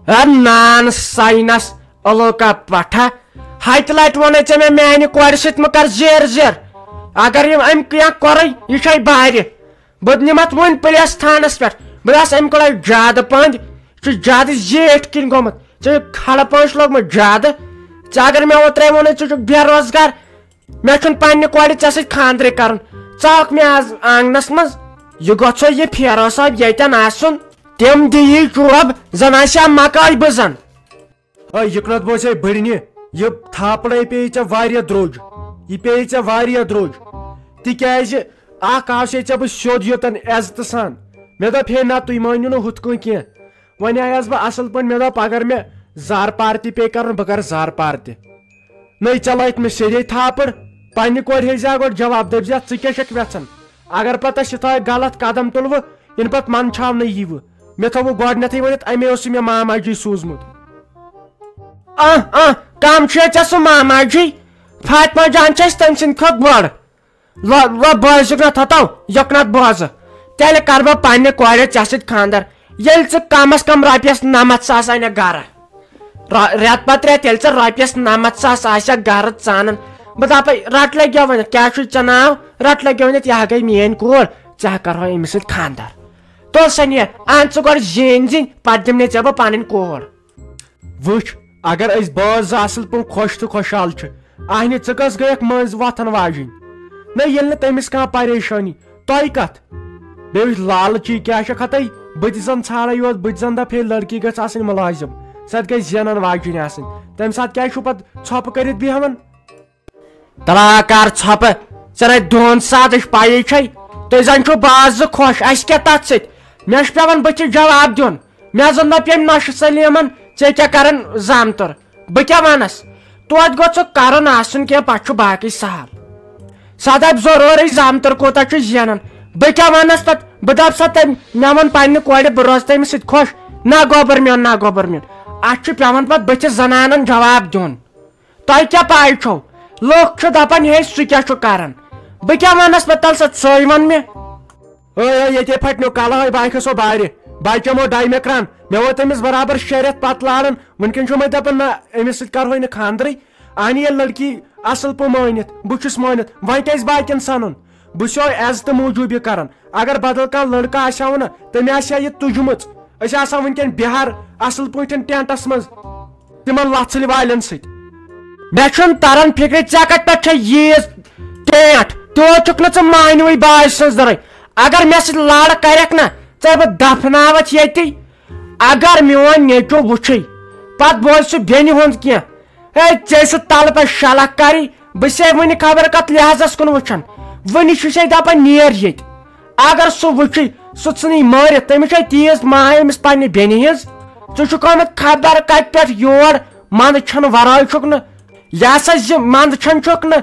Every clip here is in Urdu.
نان ساینس الوکا پٹھا ہتہ لٹ ون ے میانہ کور ست مہ کر زیر زیر اگر ام کیا کور یہ بار بہ نمت ون پولیس تھانس پہ بس ام کو زیادہ پند زیادہ زیٹھ کن گومت کھڑ پانچ لوگمت زیادہ اگر مے اوترے وون ژٕ چھُکھ بے روزگار مے چھُنہٕ پننہِ کورِ ژےٚ سۭتۍ خاندرے کرُن ژاکھ مے آز آنگنس منٛز یہ گوٚژھو یہ پھیرو صٲب ییٚتٮ۪ن آسُن تم دی چوب زن آسیا مکاے بزن یکنت بوسے بڑنہِ یہ تھاپڑے پے ژےٚ واریاہ درٛوج یہ پے ژےٚ واریاہ درٛوج تِکیازِ اکھ آسے ژےٚ بہٕ سیوٚد یوٚتن عزتہٕ سان مےٚ دوٚپ ہے نہ تُہۍ مٲنِو نہٕ ہُتھ کٔنۍ کینٛہہ وۄنۍ آیس بہٕ اصل پٲٹھۍ مےٚ دوٚپ اگر مےٚ زار پار تہِ پے کرُن بہٕ کرٕ زار پار تہِ نٔے چلٲیتھ مےٚ سیٚدے تھاپڑ پننہِ کورِ ہیٚزِ گۄڈٕ جواب دٔپزِ ژٕ کیٛاہ چھکھ یژھان اگر پتہٕ اَسہِ یِتھٲے غلط قدم تُلوٕ یِنہٕ پتہٕ منٛدچھاونہٕ ییٖوٕ مےٚ تھوٚوُ گۄڈنیتھٕے ؤنِتھ امے اوس سُہ مےٚ ماماجی سوٗزمُت کم چھُ ژےٚ سُہ ماماجی فاطمہ جان چھِ أسۍ تٔمۍ سٕنٛدِ کھۄتہٕ بٔڑ بٲزِکھ نہ تھوٚتو یکنت بوزٕ تیٚلہِ کرٕ بہٕ پننہِ کورِ ژےٚ سۭتۍ خاندر ییٚلہِ ژٕ کمس کم رۄپیس 90,000 انکھ گرٕ رٮ۪تہٕ پتہٕ رٮ۪تہٕ ییٚلہِ ژےٚ رۄپیس 90,000 آسٮ۪کھ گرٕ ژانان بہٕ دپے رٹ لگیو ؤنِتھ کیٛاہ چھُے ژےٚ ناو رٹ لگیو ؤنِتھ یہِ گٔے میٲنۍ کوٗر ژےٚ کرہو أمِس سۭتۍ خاندر تُل سا نیر اہن ژٕ گۄڈٕ زیٖنۍ پتہٕ دِمنے ژےٚ بہٕ پنٕنۍ کوٗر وٕچھ اگر أسۍ بٲژ زٕ اصل پٲٹھۍ خۄش تہٕ خۄشحال چھِ اہنہِ ژٕ کٔژ گٔیکھ مٔنٛزۍ وۄتھن واجِنۍ نہ ییٚلہِ نہٕ تٔمِس کانٛہہ پریشٲنی تۄہہِ کتھ بیٚیہِ وٕچھ لالچی کیٛاہ چھکھ ہتٕے بہٕ تہِ زن ژھانڈے یوت بہٕ تہِ زن دپ ہے لڑکی گژھِ آسٕنۍ مُلٲزِم سۄ تہِ گژھِ زینن واجِنۍ آسٕنۍ تمہِ ساتہٕ کیٛازِ چھُو پتہٕ ژھۄپہٕ کٔرِتھ بیہوان تلا کر ژھۄپہٕ ژےٚ نے دۄن ساتٕچ پیی چھے تُہۍ زن چھُو باز زٕ خۄش اسہِ کیٛاہ تتھ سۭتۍ مےٚ چھُ پیوان بٕتھِ جواب دیُن مےٚ زن دپ ییٚمۍ نۄشہِ سلیٖمن ژےٚ کیٛاہ کران زامتُر بہٕ کیٛاہ ونس توتہِ گوٚژھ ژٕ کرُن آسُن کینٛہہ پتہٕ چھُ باقٕے سہل سۄ دپہِ ضروٗرٕے زامتُر کوٗتاہ چھُ زینان بہٕ کیٛاہ ونس پتہٕ بہٕ دپ سا تٔمۍ مےٚ ووٚن پننہِ کورِ بہٕ روزٕ تٔمِس سۭتۍ خۄش نہ گوبر میون نہ گوبر میون اتھ چھُ پیوان پتہٕ بٕتھِس زنانن جواب دیُن تۄہہِ کیٛاہ پاے چھو لُکھ چھُ دپان ہے سُہ کیٛاہ چھُ کران بہٕ کیٛاہ ونس پتہٕ تل سا ژٕے ون مےٚ ییٚتے پھٹنو کلہے بہٕ کھسو بارِ بہٕ چمو ڈاے مکران مےٚ ووت أمِس برابر 6 رٮ۪تھ پتہٕ لاران وٕنکیٚن چھُ مےٚ دپان نہ أمِس سۭتۍ کرہوے نہٕ خاندرٕے اہنہِ ییٚلہِ لڑکی اصل پٲٹھۍ مٲنِتھ بہٕ چھُس مٲنِتھ وۄنۍ کیٛازِ باقین سنُن بہٕ چھُسو عزتہٕ موٗجوٗب یہِ کران اگر بدل کانٛہہ لڑکہٕ آسہِ ہاو نہ تٔمۍ آسہِ ہا یہِ تُجمٕژ أسۍ آسہٕ ہاو وٕنکیٚن بِہار اصل پٲٹھۍ ٹینٹس منٛز تِمن لژھٕلۍ والٮ۪ن سۭتۍ مےٚ چھُنہٕ تران فِکرِ ژےٚ کتہِ پٮ۪ٹھ چھے ییٖژ ٹینٹ تیوٗت چھُکھ نہٕ ژٕ مانوٕے باج سٕنٛز درٕے اگر مےٚ سۭتۍ لڑ کرکھ نہ ژےٚ بہٕ دفناوتھ ییٚتی اگر میون نیٚچوٗ وٕچھے پتہٕ بوزِ سُہ بیٚنہِ ہُنٛد کینٛہہ ہے ژےٚ سُہ تلہٕ پٮ۪ٹھ شلکھ کرٕنۍ بہٕ چھسے وٕنہِ خبر کتھ لحاظس کُن وٕچھان وٕنہِ چھُسے دپان نیر ییٚتہِ اگر سُہ وٕچھے سُہ ژھٕنٕے مٲرِتھ تٔمِس چھے تیٖژ ماے أمِس پننہِ بیٚنہِ ہِنٛز ژٕ چھُکھ آمُت خبر کتہِ پٮ۪ٹھ یور منٛدٕ چھنہٕ ورٲے چھُکھ نہٕ یہِ ہسا زِ منٛدٕ چھنہٕ چھُکھ نہٕ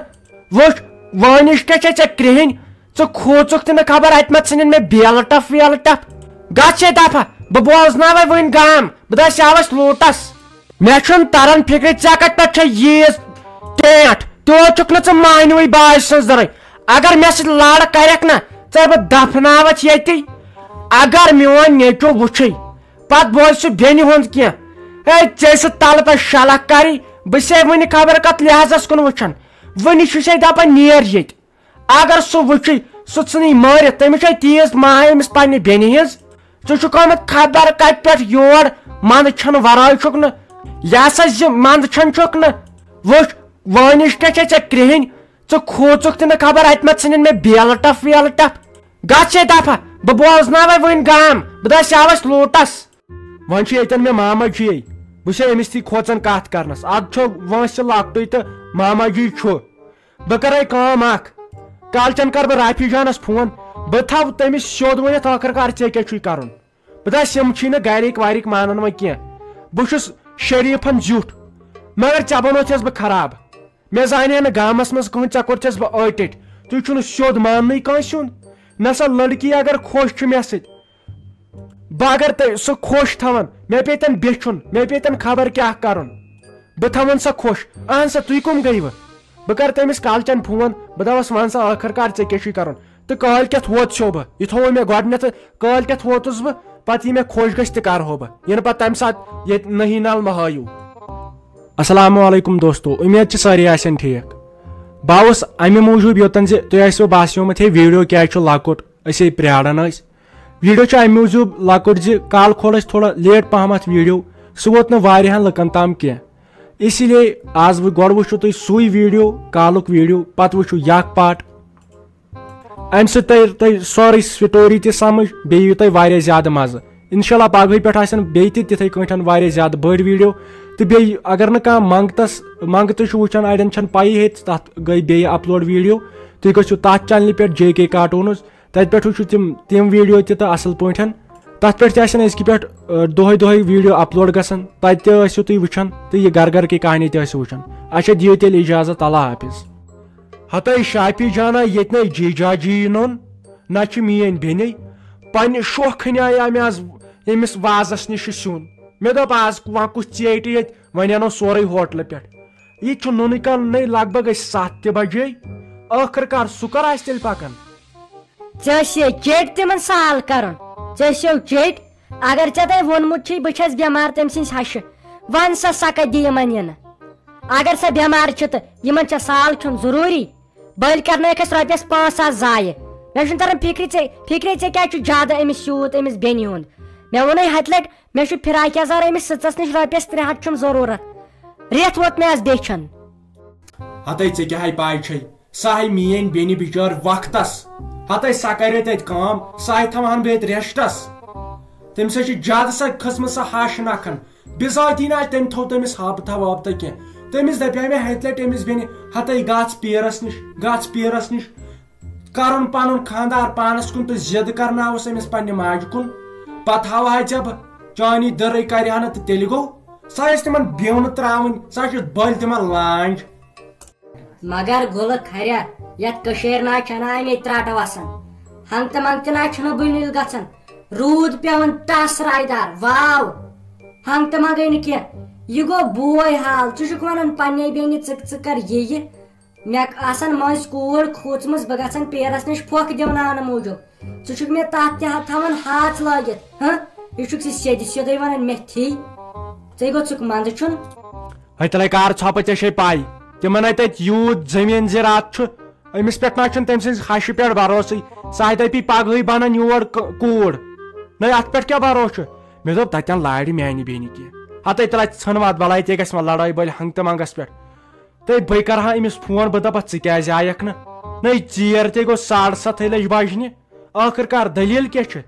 وٕچھ وٲنِش کیٛاہ چھے ژےٚ کرٛہِنۍ ژٕ کھوٗژُکھ تہِ نہٕ خبر اتہِ مہ ژھٕنن مےٚ بیلہٕ ٹپھ ویلہٕ ٹپھ گژھ ہے دفا بہٕ بوزناوے وٕنۍ گام بہٕ دسیاو اسہِ لوٗٹس مےٚ چھُنہٕ تران فِکرِ ژےٚ کتہِ پٮ۪ٹھ چھے ییٖژ ٹینٹ تیوٗت چھُکھ نہٕ ژٕ مانوٕے باج سٕنٛز درٕے اگر مےٚ سۭتۍ لڑ کرکھ نہ ژےٚ بہٕ دفناوتھ ییٚتی اگر میون نیٚچوٗ وٕچھے پتہٕ بوزِ سُہ بیٚنہِ ہُنٛد کینٛہہ ہے ژےٚ سُہ تلہٕ پٮ۪ٹھ شلکھ کرٕنۍ بہٕ چھسے وٕنہِ خبر کتھ لحاظس کُن وٕچھان وٕنہِ چھُسے دپان نیر ییٚتہِ اگر سُہ وٕچھے سُہ ژھٕنٕے مٲرِتھ تٔمِس چھے تیٖژ ماے أمِس پننہِ بیٚنہِ ہِنٛز ژٕ چھُکھ آمُت خبر کتہِ پٮ۪ٹھ یور منٛدٕ چھنہٕ ورٲے چھُکھ نہٕ یہِ ہسا زِ منٛدٕ چھنہٕ چھُکھ نہٕ وٕچھ وٲنِش کیٛاہ چھے ژےٚ کرٛہِنۍ ژٕ کھوٗژُکھ تہِ نہٕ خبر اتہِ مہ ژھٕنن مےٚ بیلہٕ ٹپھ ویلہٕ ٹپھ گژھ ہے دفا بہٕ بوزناوے وٕنۍ گام بہٕ دسیاو اسہِ لوٗٹس وۄنۍ چھُ ییٚتٮ۪ن مےٚ ماماجِیے بہٕ چھُسے أمِس تھی کھوژان کتھ کرنس ادٕ چھُ وٲنٛسہِ لۄکٹُے تہٕ ماماجی چھُ بہٕ کرے کٲم اکھ کالچن کر بہٕ رافی جانس فون بہٕ تھاو تٔمِس سیوٚد ؤنِتھ ٲخٕر کار ژےٚ کیٛاہ چھُے کرُن بہٕ دپس یِم چھی نہٕ گرِکۍ وارِکۍ مانان وۄنۍ کینٛہہ بہٕ چھُس شریٖفن زیُٹھ مگر ژےٚ بنوتھس بہٕ خراب مےٚ زانے نہٕ گامس منٛز کٕہٕنۍ ژےٚ کوٚرتھس بہٕ ٲٹۍ ٲٹۍ تُہۍ چھُنہٕ سیوٚد ماننٕے کٲنٛسہِ ہُنٛد نہ سا لڑکی اگر خۄش چھُ مےٚ سۭتۍ بہٕ اگر سُہ خۄش تھاون مےٚ پیٚتن بیچھُن مےٚ پیٚتن خبر کیٛاہ کرُن بہٕ تھاون سۄ خۄش اہن سا تُہۍ کٕم گٔیوٕ بہٕ کرٕ تٔمِس کالچن فون بہٕ دپس ون سا ٲخٕر کار ژےٚ کیٛاہ چھُے کرُن تو کال کت وو بہ یہ تھو مے گۄڈنیتھ کال کت ووتس بہ پتہ یہ مے خوش گژھِ تہ کرہو بہ ین پتہ تمہ سات یہ نہیں نال مہ ہٲیِو. السلام علیکم دوستو، امید ساری آسن ٹھیک. بہ اوس امہ موٗجوٗب یوتن زِ تُہۍ ٲسوٕ باسیومُت ہے ویڈیو کیٛازِ چھُ لۄکُٹ أسۍ پرٛاران ٲسۍ. ویڈیو چھُ امہِ موٗجوٗب لۄکُٹ زِ کالہٕ کھول اَسہِ تھوڑا لیٹ پہمتھ ویڈیو، سُہ ووت نہٕ واریاہن لُکن تام کینٛہہ. اسی لیے آز گۄڈٕ وٕچھِو تُہۍ سُے ویڈیو کالُک ویڈیو، پتہٕ وٕچھِو یہِ اکھ پارٹ. امہِ سۭتۍ ترِ تۄہہِ سورُے سٹوری تہِ سمجھ، بیٚیہِ یِیِو تۄہہِ واریاہ زیادٕ مزٕ. انشاء اللہ پگہٕے پٮ۪ٹھ آسن بیٚیہِ تہِ تِتھٕے کٲٹھۍ واریاہ زیادٕ بٔڑۍ ویڈیو. تہٕ بیٚیہِ اگر نہٕ کانٛہہ منٛگتہٕ چھُ وٕچھان اڑٮ۪ن چھنہٕ پیی ہے تتھ گٔے بیٚیہِ اپلوڈ ویڈیو، تُہۍ گٔژھِو تتھ چنلہِ پٮ۪ٹھ JK کارٹوٗنٕز، تتہِ پٮ۪ٹھ وٕچھِو تِم ویڈیو تہِ تہٕ اصل پٲٹھۍ. تتھ پٮ۪ٹھ تہِ آسن أزکہِ پٮ۪ٹھ دۄہے ویڈیو اپلوڈ گژھان، تتہِ تہِ ٲسِو تُہۍ وٕچھان تہٕ یہِ گھر گھر کی کہانی تہِ ٲسِو وٕچھان. اچھا دِیِو تیٚلہِ اجازت، اللہ حافظ. ہتاے شافی جانا ییٚتہِ نَے جیجا جی نوٚن نہ چھِ میٲنۍ بیٚنی، پننہِ شوقہٕ آیا مےٚ آز أمِس وازس نِش سیُن. مےٚ دوٚپ آز وۄنۍ کُس ژیٹہِ ییٚتہِ، وۄنۍ انو سورُے ہوٹلہٕ پٮ۪ٹھ. یہِ چھُ نُنہٕ کَنہٕ لگ بگ أسۍ 7 تہِ بجے. ٲخٕر کار سُہ کر آسہِ تیٚلہِ پکان. ژےٚ ٲسۍ چیٹ تِمن سال کرُن، ژےٚ ٲسِو چیٹ. اگر ژےٚ تۄہہِ ووٚنمُت چھُے بہٕ چھس بٮ۪مار تٔمۍ سٕنٛزِ ہشہِ، وۄنۍ سا کتہِ دِ یِمن یِنہٕ. اگر سۄ بٮ۪مار چھِ تہٕ یِمن چھا سال کھیوٚن ضروٗری، بٔلۍ کرنٲیکھ اَسہِ رۄپیس 5,000 ضایہِ. مےٚ چھُنہٕ تران فِکرِ ژےٚ کیٛازِ چھُ زیادٕ أمِس یوٗت أمِس بیٚنہِ ہُنٛد. مےٚ ووٚنُے ہتہِ لٹہِ مےٚ چھُ فِراک یزار أمِس سٕژس نِش رۄپیس 300 چھُم ضروٗرت. رٮ۪تھ ووت مےٚ آز بیچھن. ہتاے ژےٚ کیٛاہ پاے چھے سۄ آیہِ میٲنۍ بیٚنہِ بِچٲر وقتس. ہتاے سۄ کرے تتہِ کٲم، سۄ آیہِ تھاوہن بہٕ ییٚتہِ ریسٹس. تٔمِس چھِ زیادٕ سۄ کھٔژمٕژ سۄ ہش نکھن. بِذٲتی نہٕ تٔمۍ تھوٚو تٔمِس ہابتہ وابتہ کینٛہہ. تٔمِس دپیاو مےٚ ہتہِ لٹہِ أمِس بیٚنہِ ہتاے گژھ پیٖرس نِش کرُن پنُن خانٛدار پانس کُن تہٕ زِد کرناوُس أمِس پننہِ ماجہِ کُن. پتہٕ ہاوہاے ژےٚ بہٕ چٲنی دٔرٕے کرِہا نہٕ تہٕ تیٚلہِ گوٚو. سۄ ٲسۍ تِمن بیوٚنہٕ تراوٕنۍ، سۄ چھِ بٔلۍ تِمن لانٛج. مگر گُلہٕ کھریا یتھ کٔشیٖرِ ناے چھنہٕ اَمے ترٛٹہٕ وسان، ہنگتہٕ منگتہٕ ناے چھُنہٕ بٕنِل گژھان. روٗد پیوان ٹس رایدار واو، ہنگتہٕ منگے نہٕ کینٛہہ. یہِ گوٚو بوے حال. ژٕ چھُکھ ونان پننہِ بیٚنہِ ژٕ کر یہِ مےٚ آسان مٔنٛزۍ کوٗر کھوٗژمٕژ بہٕ گژھان پیرس نِش پھۄکھ دِوناونہٕ موٗجوٗب. ژٕ چھُکھ مےٚ تتھ تہِ تھاوان ہاژ لٲگِتھ. یہِ چھُکھ ژٕ سیٚدِ سیٚودُے ونان مےٚ تھی ژےٚ گوٚژھُکھ منٛدٕ چھُن. ہتلے کار ژھۄپہٕ ژےٚ چھے پاے تِمن آیہِ تتہِ یوٗت زٔمیٖن زِرات چھُ أمِس پٮ۪ٹھ نہ چھُنہٕ تٔمۍ سٕنٛزِ ہشہِ پٮ۪ٹھ بھروسٕے. سۄ آیہِ دپی پگہٕے بنن یور کوٗر، نٔے اتھ پٮ۪ٹھ کیٛاہ بھروسہٕ چھُ. مےٚ دوٚپ تتٮ۪ن لارِ میانہِ بیٚنہِ کینٛہہ. ہتاے تیٚلہِ ژھٕن وتھ بلاے ژےٚ گژھِ وۄنۍ لڑٲے بٔلۍ ہنگتہٕ منٛگس پٮ۪ٹھ. تہٕ بہٕ کرہا أمِس فون، بہٕ دپس ژٕ کیٛازِ آیکھ نہٕ. نٔے ژیر تے گوٚو 7:30 لٔج بجنہِ. ٲخٕر کار دٔلیٖل کیٛاہ چھِ.